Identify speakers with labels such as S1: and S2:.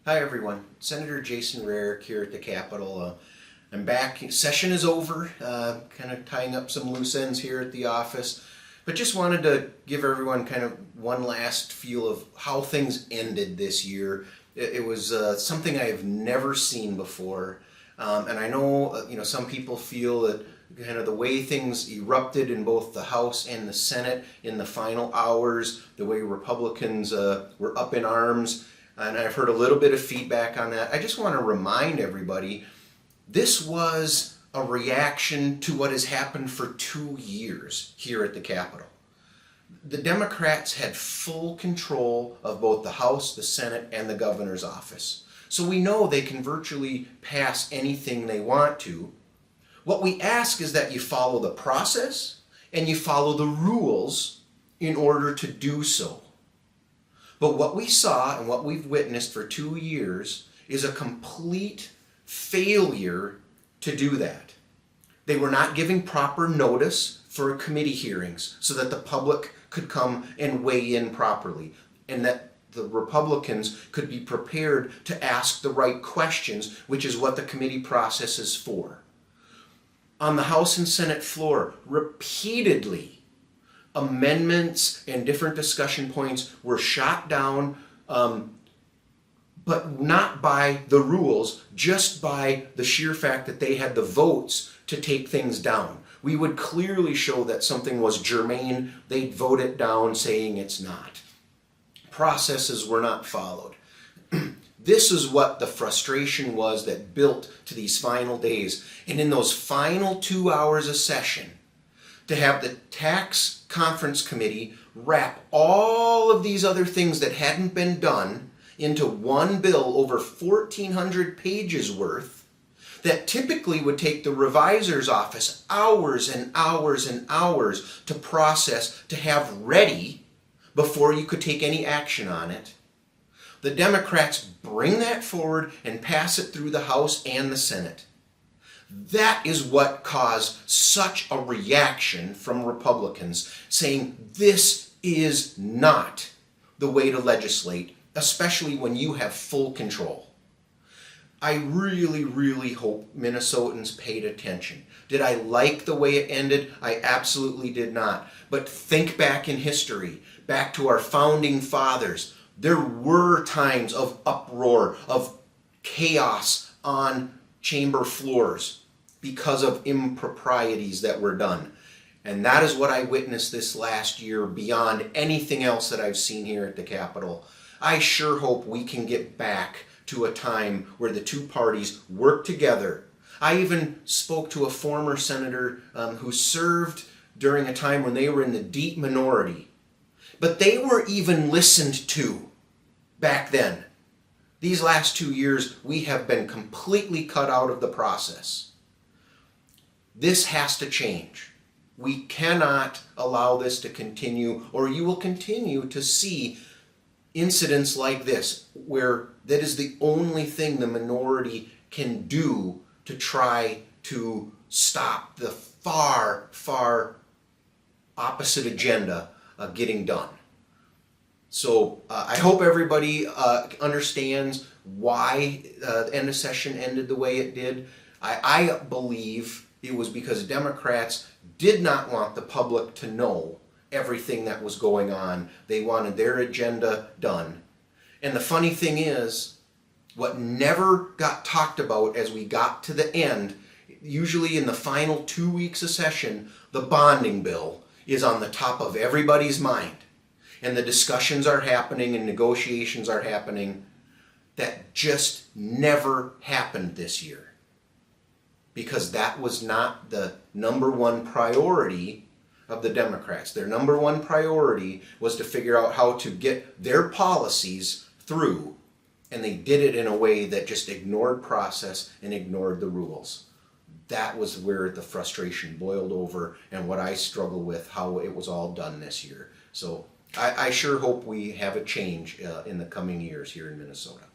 S1: Hi everyone, Senator Jason Rarick here at the Capitol. I'm back. Session is over, kind of tying up some loose ends here at the office, but just wanted to give everyone kind of one last feel of how things ended this year. It was something I have never seen before, and I know some people feel that kind of the way things erupted in both the House and the Senate in the final hours, the way Republicans were up in arms. And I've heard a little bit of feedback on that. I just want to remind everybody, this was a reaction to what has happened for 2 years here at the Capitol. The Democrats had full control of both the House, the Senate, and the governor's office. So we know they can virtually pass anything they want to. What we ask is that you follow the process and you follow the rules in order to do so. But what we saw and what we've witnessed for 2 years is a complete failure to do that. They were not giving proper notice for committee hearings so that the public could come and weigh in properly, and that the Republicans could be prepared to ask the right questions, which is what the committee process is for. On the House and Senate floor, repeatedly, amendments and different discussion points were shot down, but not by the rules, just by the sheer fact that they had the votes to take things down. We would clearly show that something was germane. They'd vote it down saying it's not. Processes were not followed. This is what the frustration was that built to these final days. And in those final 2 hours of session, to have the tax conference committee wrap all of these other things that hadn't been done into one bill over 1,400 pages worth, that typically would take the revisor's office hours and hours and hours to process, to have ready before you could take any action on it. The Democrats bring that forward and pass it through the House and the Senate. That is what caused such a reaction from Republicans, saying this is not the way to legislate, especially when you have full control. I really, really hope Minnesotans paid attention. Did I like the way it ended? I absolutely did not. But think back in history, back to our founding fathers. There were times of uproar, of chaos on chamber floors because of improprieties that were done. And that is what I witnessed this last year beyond anything else that I've seen here at the Capitol. I sure hope we can get back to a time where the two parties work together. I even spoke to a former senator who served during a time when they were in the deep minority. But they were even listened to back then. These last 2 years, we have been completely cut out of the process. This has to change. We cannot allow this to continue, or you will continue to see incidents like this, where that is the only thing the minority can do to try to stop the far, far opposite agenda getting done. So I hope everybody understands why the end of session ended the way it did. I believe it was because Democrats did not want the public to know everything that was going on. They wanted their agenda done. And the funny thing is, what never got talked about as we got to the end, usually in the final 2 weeks of session, the bonding bill is on the top of everybody's mind. And the discussions are happening and negotiations are happening. That just never happened this year, because that was not the number one priority of the Democrats. Their number one priority was to figure out how to get their policies through, and they did it in a way that just ignored process and ignored the rules. That was where the frustration boiled over, and what I struggle with, how it was all done this year. So I sure hope we have a change in the coming years here in Minnesota.